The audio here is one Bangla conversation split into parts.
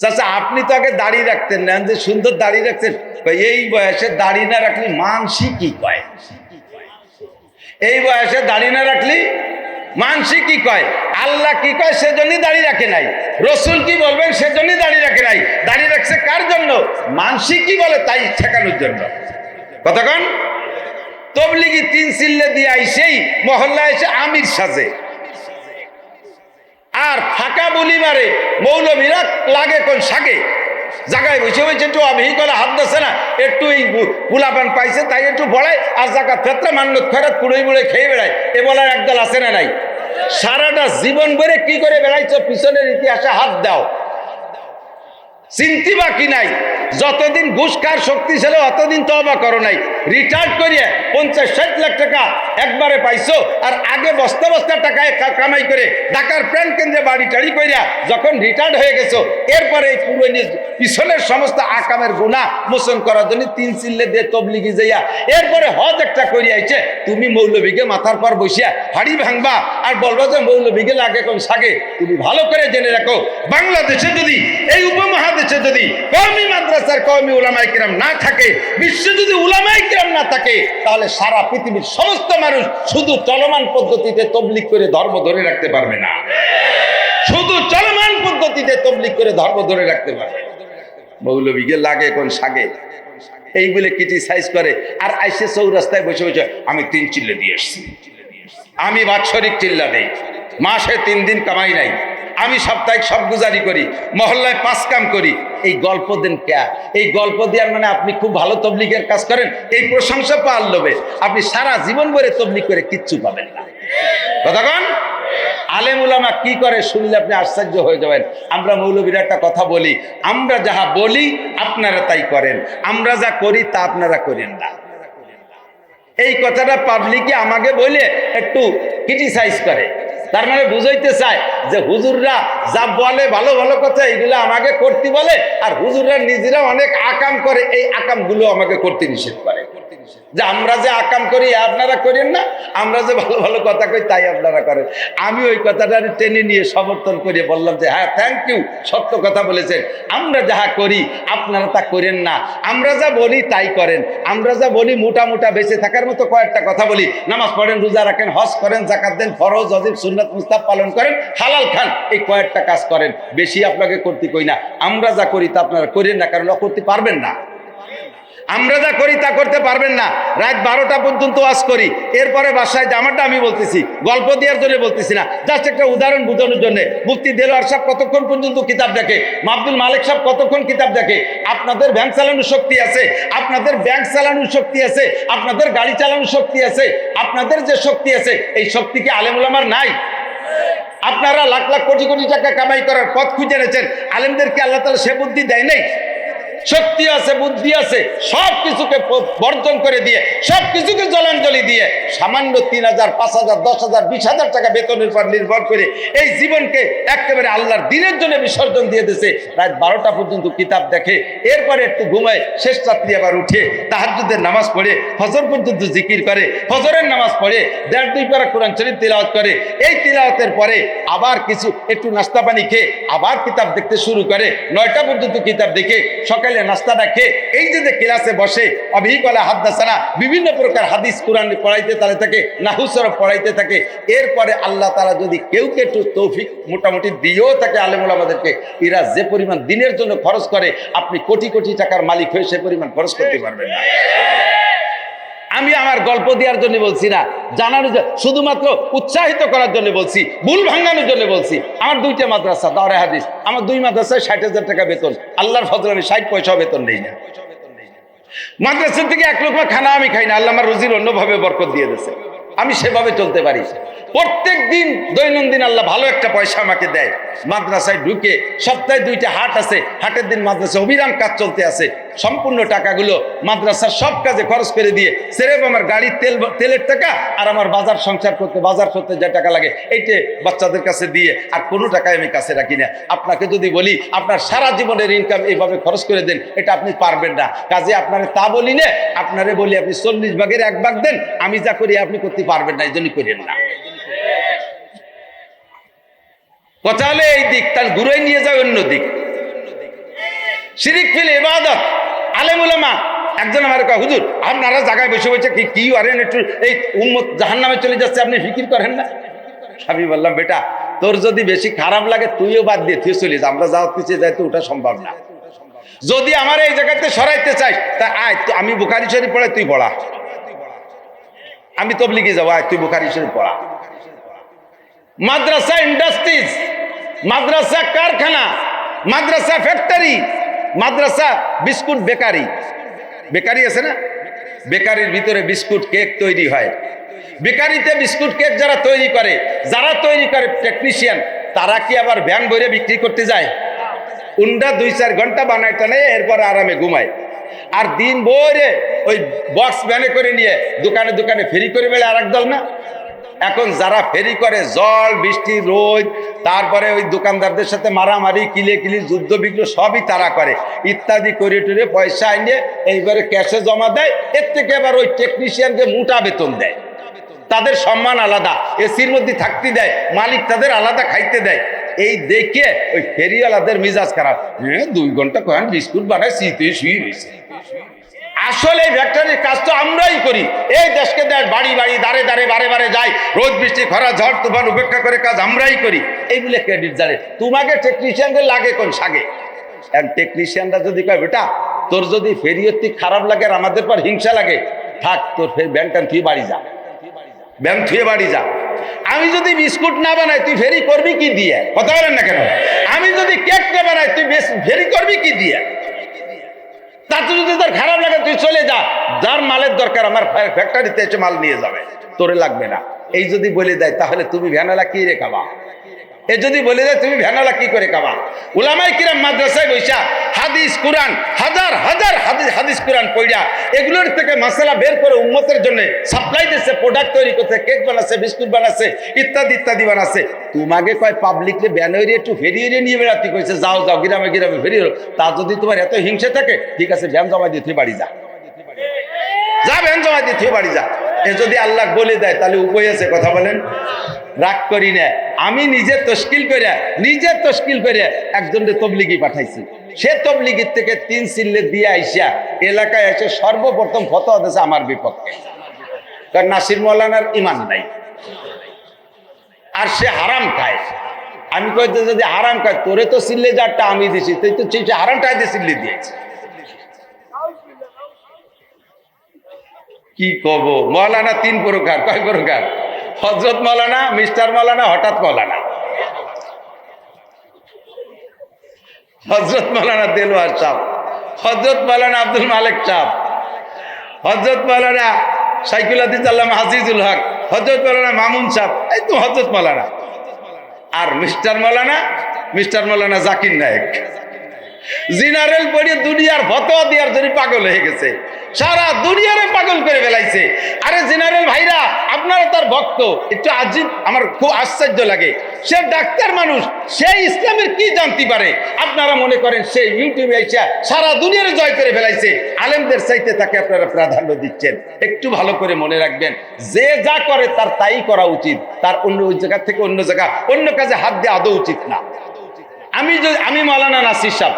চাচা আপনি তো আগে দাড়ি রাখতেন না, যে সুন্দর দাড়ি রাখতেন, এই বয়সে দাড়ি না রাখলে মানসি কি কয়? এই বয়সে দাড়ি না রাখলি মানসি কি কয়? আল্লাহ কি কয় সেজন্যই দাড়ি রাখে নাই, রসুল কি বলবেন সেজন্যই দাড়ি রাখে নাই। দাড়ি রাখছে কার জন্য? মানসি কি বলে তাই ঠেকানোর জন্য। কতক্ষণ তবলিগি তিন চিল্লে দিয়ে আইসেই মহল্লা এসে আমির সাজে, আর ফাঁকা বলি মারে মৌলভীরা লাগে কোন সাগে জায়গায় বসে বসে একটু অভিহি করে হাত দিচ্ছে না, একটু এই পুলাপান পাইছে তাই একটু বড়ায়, আর জায়গা ফেতরা মান্যত খয়রাত কুড়োই মুড়ে খেয়ে বেড়ায়। এ বলার একদল আছে না নাই? সারাটা জীবন ভরে কি করে বেড়াইছো পিছনের ইতিহাসে হাত দাও, চিন্তি বাকি নাই। যতদিন ঘুষ খাওয়ার শক্তি ছিল অতদিন তওবা করো নাই। রিটায়ার্ড করিয়া 50-60 লাখ টাকা একবারে পাইছো, আর আগে বস্তা বস্তা টাকায় কামাই করে ঢাকার প্রাণ কেন্দ্রে বাড়ি টাড়ি করিয়া যখন রিটায়ার্ড হয়ে গেছো, এরপরে পুরো পিছনের সমস্ত আকামের গুনাহ মোচন করার জন্য তিন চিল্লে দিয়ে তবলিগি যাইয়া এরপরে হজ একটা করিয়াইছে। তুমি মৌলভীকে মাথার পর বসিয়া হাড়ি ভাঙবা আর বলবো যে মৌলভীকে লাগে কোন সাগে। তুমি ভালো করে জেনে রাখো, বাংলাদেশে যদি, এই উপমহাদেশে যদি কওমি মাদ্রাসার কওমি উলামায়ে কিরাম না থাকে, বিশ্বে যদি উলামায়ে কিরাম না থাকে, তাহলে সারা পৃথিবীর সমস্ত মানুষ শুধু চলমান পদ্ধতিতে তবলিগ করে ধর্ম ধরে রাখতে পারবে না। শুধু চলমান পদ্ধতিতে তবলিগ করে ধর্ম ধরে রাখতে পারবে। মৌলভীকে লাগে কোন সাগে এই বলে ক্রিটিসাইজ করে, আর আইসে চৌরাস্তায় বসে বসে আমি 3 চিল্লে দিয়ে এসছি, আমি বাৎসরিক চিল্লা নেই, মাসে 3 দিন কামাই নাই, আমি সাপ্তাহিক সব গুজারি করি, মহল্লায় 5 কাম করি। এই গল্প দেন কে? এই গল্প দেওয়ার মানে আপনি খুব ভালো তবলিগের কাজ করেন, এই প্রশংসা পাওয়ার লোভে আপনি সারা জীবন ভরে তবলিগ করে কিচ্ছু পাবেন না। কতক্ষণ আলেম উলামা কি করে শুনলে আপনি আশ্চর্য হয়ে যাবেন। আমরা মৌলবীরা একটা কথা বলি, আমরা যাহা বলি আপনারা তাই করেন, আমরা যা করি তা আপনারা করেন না। এই কথাটা পাবলিকে আমাকে বলে একটু ক্রিটিসাইজ করে, তার মানে বুঝাইতে চায় যে হুজুররা যা বলে ভালো ভালো কথা এগুলো আমাকে করতে বলে, আর হুজুররা নিজেরা অনেক আকাম করে, এই আকামগুলো আমাকে করতে নিষেধ করে। যে আমরা যে আকাম করি আপনারা করেন না, আমরা যে ভালো ভালো কথা কই তাই আপনারা করেন। আমি ওই কথাটা টেনে নিয়ে সমর্থন করে বললাম যে হ্যাঁ থ্যাংক ইউ, সত্য কথা বলেছেন, আমরা যাহা করি আপনারা তা করেন না, আমরা যা বলি তাই করেন। আমরা যা বলি মোটা মোটা বেঁচে থাকার মতো কয়েকটা কথা বলি, নামাজ পড়েন, রোজা রাখেন, হজ করেন, জাকাত দেন, ফরজ ওয়াজিব সুন্নাত মুস্তাহাব পালন করেন, হালাল খান, এই কয়েকটা কাজ করেন, বেশি আপনাকে করতে কই না। আমরা যা করি তা আপনারা করেন না, কারণ করতে পারবেন না। আমরা যা করি তা করতে পারবেন না। রাত 12টা পর্যন্ত ওয়াজ করি, এরপরে বাসায় জামাটা আমি বলতেছি, গল্প দেওয়ার জন্য বলতেছি না, জাস্ট একটা উদাহরণ বোঝানোর জন্য। মুফতি দেলোয়ার সাহেব কতক্ষণ পর্যন্ত কিতাব দেখে, আব্দুল মালিক সাহেব কতক্ষণ কিতাব দেখে। আপনাদের ভ্যান চালানোর শক্তি আছে, আপনাদের ব্যাংক চালানোর শক্তি আছে, আপনাদের গাড়ি চালানোর শক্তি আছে, আপনাদের যে শক্তি আছে এই শক্তি কি আলেম ওলামার নাই? আপনারা লাখ লাখ কোটি কোটি টাকা কামাই করার পথ খুঁজে এনেছেন, আলেমদেরকে আল্লাহ তাআলা সে বুদ্ধি দেয় নাই? শক্তি আছে, বুদ্ধি আছে, সব কিছুকে বর্জন করে দিয়ে, সব কিছুকে জলাঞ্জলি দিয়ে সামান্য 3,000, 5,000, 10,000, 20,000 টাকা বেতনের উপর নির্ভর করে এই জীবনকে একেবারে আল্লাহর দ্বীনের জন্য বিসর্জন দিয়ে দিয়েছে। রাত 12টা পর্যন্ত কিতাব দেখে, এরপরে একটু ঘুমায়, শেষ রাত্রি আবার উঠে তাহাজ্জুদের নামাজ পড়ে, ফজর পর্যন্ত জিকির করে, ফজরের নামাজ পড়ে, 1.5-2 পারা কোরআন শরীফ তিলাওয়াত করে। এই তিলাওয়াতের পরে আবার কিছু একটু নাস্তা পানি খেয়ে আবার কিতাব দেখতে শুরু করে, 9টা পর্যন্ত কিতাব দেখে সকালে নাস্তাটা খেয়ে এই যে ক্লাসে বসে অবিকলা হাদাসানা বিভিন্ন প্রকার হাদিস কোরআন পড়াইতে থাকে, নাহু সরফ পড়াইতে থাকে। এরপরে আল্লাহ তাআলা যদি কেউকে একটু তৌফিক মোটামুটি দিয়েও থাকে আলেম ওলামাদেরকে, এরা যে পরিমাণ দিনের জন্য খরচ করে আপনি কোটি কোটি টাকার মালিক হয়ে সে পরিমাণ খরচ করতে পারবেন না। আমি আমার গল্প দেওয়ার জন্য বলছি না, জানানোর শুধুমাত্র উৎসাহিত করার জন্য বলছি, ভুল ভাঙানোর জন্য বলছি। আমার 2টা মাদ্রাসা, দাওরায়ে হাদিস, আমার 2 মাদ্রাসায় 60,000 টাকা বেতন, আল্লাহর ফজলে আমি 60 পয়সা বেতন নেই না। মাদ্রাসা থেকে 1 লোকমা খানা আমি খাই না, আল্লাহ আমার রুজির অন্যভাবে বরকত দিয়ে দিয়েছে, আমি সেভাবে চলতে পারি। প্রত্যেক দিন দৈনন্দিন আল্লাহ ভালো একটা পয়সা আমাকে দেয়। মাদ্রাসায় ঢুকে সপ্তাহে 2টা হাট আছে, হাটের দিন মাদ্রাসা অবিরাম কাজ চলতে আছে। সম্পূর্ণ টাকাগুলো মাদ্রাসার সব কাজে খরচ করে দিয়ে সেরেফ আমার গাড়ির তেলের টাকা আর আমার বাজার সংসার করতে যে টাকা লাগে এইটা বাচ্চাদের কাছে দিয়ে আর কোনো টাকায় আমি কাছে রাখি না। আপনাকে যদি বলি আপনার সারা জীবনের ইনকাম এইভাবে খরচ করে দেন, এটা আপনি পারবেন না। কাজে আপনারে তা বলি না, আপনারে বলি আপনি 40 ভাগের 1 ভাগ দেন, আমি যা করি আপনি করতে পারবেন না, এই জন্যই করেন না। কথা হলে এই দিক, তার ঘুরে নিয়ে যায় অন্য দিক। শিরিক ফিল ইবাদত। আলেম উলামা একজন আমার কয়, হুজুর আপনারা জায়গায় বসে বসে কি করেন, একটু এই উম্মত জাহান্নামে চলে যাচ্ছে, আপনি ফিকির করেন না? আমি বললাম, বেটা তোর যদি বেশি খারাপ লাগে তুইও বাদ দিয়ে তুই চলে যা, আমরা যাওয়ার পিছিয়ে যাই তো ওটা সম্ভব না। যদি আমার এই জায়গাতে সরাইতে চাই তা আয়, আমি বুখারী শরীফ পড়াই, তুই পড়া। আমি তবলিগে যাবো, আয় তুই বুখারী শরীফ পড়া। মাদ্রাসা ইন্ডাস্ট্রিজ, মাদ্রাসা কারখানা, মাদ্রাসা ফ্যাক্টরি, মাদ্রাসা বিস্কুট বেকারি। বেকারি আছে না, বেকারির ভিতরে বিস্কুট কেক তৈরি হয়। বেকারিতে বিস্কুট কেক যারা তৈরি করে টেকনিশিয়ান, তারা কি আবার ভ্যান ভরে বিক্রি করতে যায়? উন্ডা 2-4 ঘন্টা বানায় টানে, এরপরে আরামে ঘুমায়। আর দিন ভরে ওই বক্স ভ্যানে করে নিয়ে দোকানে দোকানে ফেরি করে বেড়ে আর এক দল না। এখন যারা ফেরি করে, জল বৃষ্টি রোদ, তারপরে ওই দোকানদারদের সাথে মারামারি, কিলি যুদ্ধ বিগ্রহ সবই তারা করে, ইত্যাদি করে টুরে পয়সা এনে এইবারে ক্যাশে জমা দেয়। এর থেকে আবার ওই টেকনিশিয়ানকে মোটা বেতন দেয়, তাদের সম্মান আলাদা, এসির মধ্যে থাকতে দেয়, মালিক তাদের আলাদা খাইতে দেয়। এই দেখে ওই ফেরিওয়ালাদের মিজাজ খারাপ, 2 ঘন্টা কয়েন বিস্কুট বানায় শীতে শুয়ে রয়েছে। আসলে এই ফ্যাক্টরির কাজ তো আমরাই করি। এই দেশকে দেশ বাড়ি বাড়ি দাঁড়ে দাঁড়ে বারে বারে যাই, রোদ বৃষ্টি খরা ঝড় তুফান উপেক্ষা করে কাজ আমরাই করি, এইগুলো ক্রেডিট জানে। তোমাকে টেকনিশিয়ানদের লাগে কোন সাগে? টেকনিশিয়ানরা যদি কয়, বেটা তোর যদি ফেরিয়তি খারাপ লাগে আর আমাদের পর হিংসা লাগে, থাক তোর ব্যাংটান তুই বাড়ি যা, ব্যাংক থুয়ে বাড়ি যা। আমি যদি বিস্কুট না বানাই তুই ফেরি করবি কি দিয়ে? কথা বলেন না কেন? আমি যদি কেক না বানাই তুই ফেরি করবি কি দিয়ে? তাতে যদি তোর খারাপ লাগে তুই চলে যা, যার মালের দরকার আমার ফ্যাক্টরিতে এসে মাল নিয়ে যাবে, তোরে লাগবে না। এই যদি বলে দেয় তাহলে তুমি ভ্যানালা কি রে খাবা? এ যদি বলে দেয় তুমি ভ্যানালা কি করে খাবা? উলামায়ে কিরাম মাদ্রাসায় বৈশা হাদিস কুরআন হাজার হাজার হাদিস কুরআন পড়া এগুলোর থেকে মাসালা বের করে উম্মতের জন্য সাপ্লাই দিচ্ছে, প্রোডাক্ট তৈরি করছে, কেক বানাচ্ছে, বিস্কুট বানাচ্ছে, ইত্যাদি ইত্যাদি বানাচ্ছে। তোমাকে কয় পাবলিকলে ব্যানারে একটু ফেরিয়ে নিয়ে বেড়াতে কইছে, যাও যাও গ্রামে গ্রামে ফেরিয়ে। তা যদি তোমার এত হিংসে থাকে, ঠিক আছে ভ্যান জমা দিয়ে তুই বাড়ি যা, যা ভ্যান জমা দিয়ে তুই বাড়ি যা। এ যদি আল্লাহ বলে দেয় তাহলে উপায় আছে? কথা বলেন। রাগ করি না, আমি নিজে তশকিল করে একজনকে তবলিগি পাঠাইছি। সে তবলিগির থেকে 3 সিল্লে দিয়ে আইসা এলাকায় এসে সর্বপ্রথম ফতোয়া দিয়েছে আমার বিপক্ষে, কারণ নাসির মৌলানার ইমান নাই আর সে হারাম খায়। আমি কইতে যদি হারাম খায়, তোরে তো সিল্লে যারটা আমি দিছি, তুই তো সেই হারামটাই দিয়ে সিল্লে দিয়েছি। কি কব? মৌলানা 3 প্রকার। কয় প্রকার? হযরত মৌলানা, মিস্টার মৌলানা, হঠাৎ মৌলানা। হযরত মৌলানা দেলোয়ার সাহেব, হযরত মৌলানা আব্দুল মালিক সাহেব, হযরত মৌলানা শাইখুল হাদিস আল্লামা আজিজুল হক, হযরত মৌলানা মামুন সাহেব, এই তো হযরত মৌলানা। আর মিস্টার মৌলানা জাকির নায়েক। জেনারেল পড়ে দুনিয়ার ফতোয়া দেওয়ার জন্য পাগল হয়ে গেছে, সারা দুনিয়ারে পাগল করে ফেলাইছে। আরে জেনারেল ভাইরা, আপনারা তার ভক্ত, একটু আজিব, আমার খুব আশ্চর্য লাগে। সে ডাক্তার মানুষ, সে ইসলামের কি জানতে পারে? আপনারা মনে করেন সে ইউটিউবে এসে সারা দুনিয়ারে জয় করে ফেলাইছে, আলেমদের চাইতে তাকে আপনারা প্রাধান্য দিচ্ছেন। একটু ভালো করে মনে রাখবেন, যে যা করে তার তাই করা উচিত, তার অন্য জায়গা থেকে অন্য কাজে হাত দেওয়া আদৌ উচিত না। আমি মৌলানা নাসির সাহেব,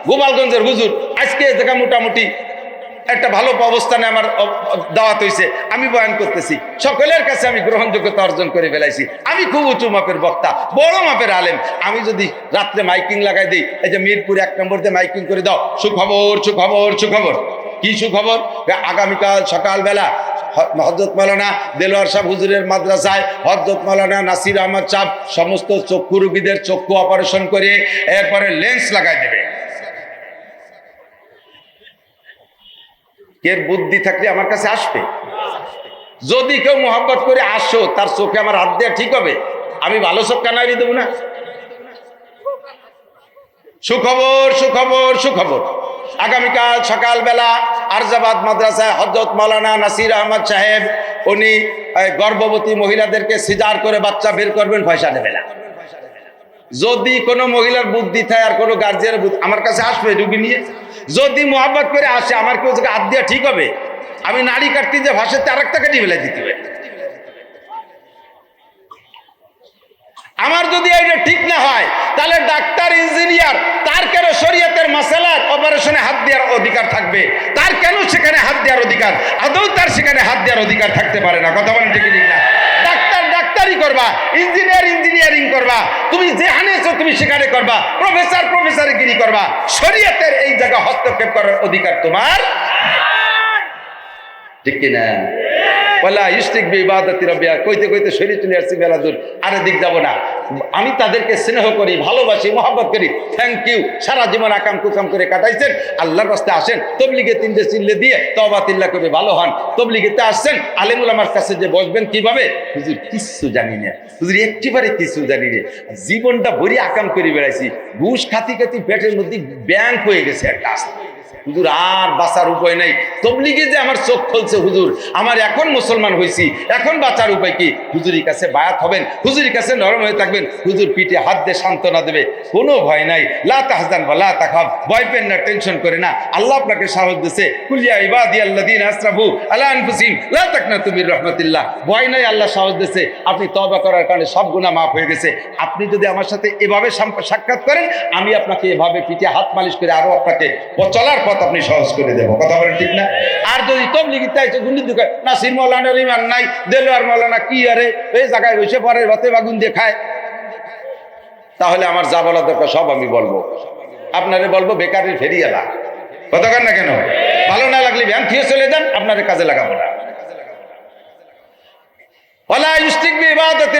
গোপালগঞ্জের হুজুর, আজকে এই জায়গা মোটামুটি একটা ভালো অবস্থানে আমার দাওয়াত হয়েছে, আমি বয়ান করতেছি, সকলের কাছে আমি গ্রহণযোগ্যতা অর্জন করে ফেলাইছি। আমি খুব উঁচু মাপের বক্তা, বড় মাপের আলেম। আমি যদি রাত্রে মাইকিং লাগাই দিই, এই যে মিরপুর 1 নম্বর দিয়ে মাইকিং করে দাও, সুখবর সুখবর সুখবর। কি সুখবর? আগামীকাল সকালবেলা হযরত মাওলানা দেলোয়ার সাহেব হুজুরের মাদ্রাসায় হযরত মাওলানা নাসির আহমদ সাহেব সমস্ত চক্ষু রোগীদের চক্ষু অপারেশন করে এরপরে লেন্স লাগাই দেবে। এর বুদ্ধি থাকলে আমার কাছে আসবে। যদি কেউ মহব্বত করে আসো, তার চোখে আমার হাত দেওয়া ঠিক হবে? আমি ভালো চোখ কানারি দেবো না? সুখবর সুখবর সুখবর। আগামীকাল সকালবেলা আরজাবাদ মাদ্রাসায় হযরত মাওলানা নাসির আহমদ সাহেব, উনি গর্ভবতী মহিলাদেরকে সিজার করে বাচ্চা বের করবেন, পয়সা নেবে না। যদি কোনো মহিলার বুদ্ধি থাকে আর কোনো গার্জিয়ানের বুদ্ধি, আমার কাছে আসবে রুগী নিয়ে। যদি মোহাব্বত করে আসে, আমার কেউ হাত দেওয়া ঠিক হবে? আমি নাড়ি কাটতে যে ভাষাতে আর একটা কাটি ফেলে দিতে হবে। আমার যদি এটা ঠিক না হয়, তাহলে ডাক্তার ইঞ্জিনিয়ার তার কেন শরীয়তের মাসালার অধিকার থাকবে, তার কেন সেখানে হাত দেওয়ার অধিকার? আদৌ তার সেখানে হাত দেওয়ার অধিকার থাকতে পারে না। কথা বলেন ঠিক না? ডাক্তার ডাক্তারি করবা, ইঞ্জিনিয়ার ইঞ্জিনিয়ারিং করবা, তুমি যেখানে তুমি সেখানে করবা, প্রফেসর প্রফেসরগিরি করবা, শরীয়তের এই জায়গা হস্তক্ষেপ করার অধিকার তোমার ঠিক কিনা? ওয়ালা ইউশরিক বিইবাদাতি রাব্বিহা, কইতে কইতে শরীর চলে আসছে বেলা দূর, আরে দিক যাব না। আমি তাদেরকে স্নেহ করি, ভালোবাসি, মহব্বত করি, থ্যাংক ইউ। সারা জীবন আকাম কুকাম করে কাটাইছেন, আল্লাহর রাস্তায় আসেন, তবলিগে তিনটে চিল্লে দিয়ে তওবা তিল্লা করে ভালো হন। তবলিগেতে আসছেন, আলেমুল আমার কাছে যে বসবেন কিভাবে, হুজুর কিচ্ছু জানি না, হুজুর একেবারে কিছু জানি না, জীবনটা ভরি আকাম করে বেড়াইছি, ঘুষ খাতি খাতি পেটের মধ্যে ব্যাংক হয়ে গেছে একটা আস্তে। হুজুর আর বাঁচার উপায় নাই, তবলিগে যে আমার চোখ খুলছে হুজুর, আমার এখন মুসলমান হয়েছি, এখন বাঁচার উপায় কি? হুজুরির কাছে বায়াত হবেন, হুজুরির কাছে নরম হয়ে থাকবেন, হুজুর পিঠে হাত দিয়ে সান্ত্বনা দেবে, কোনো ভয় নাই, লা তাহজান ওয়া লা তাখাফ, ভয় পেন না, টেনশন করে না, আল্লাহ আপনাকে সাহস দিয়েছে, কুল ইয়া ইবাদিয়াল্লাযীনা আসরাফু আলা আনফুসিহিম লা তাকনাতু মির রাহমাতিল্লাহ, ভয় নাই, আল্লাহ সাহস দিয়েছে, আপনি তওবা করার কারণে সব গুনাহ মাফ হয়ে গেছে। আপনি যদি আমার সাথে এভাবে সাক্ষাৎ করেন, আমি আপনাকে এভাবে পিঠে হাত মালিশ করে আরো আপনাকে চলার পথ আপনি সহজ করে দেবো। কথা বলেন ঠিক না? আর যদি তবলিগি চাইছে গুন্ডি দুঃখ নাসির মৌলানার ইমান নাই, দেলোয়ার মৌলানা কি আরে এই জায়গায় বসে পরে রাতে বাগুন দিয়ে খায়, তাহলে আমার যা বলা দরকার সব আমি বলবো, আপনারে বলবো বেকারের ফেরিয়ালা। কথা কন না কেন? ভালো না লাগলে ভ্যান থিয়ে চলে যান, আপনার কাজে লাগাবো না। ওয়ালা ইউশরিক বিইবাদাতি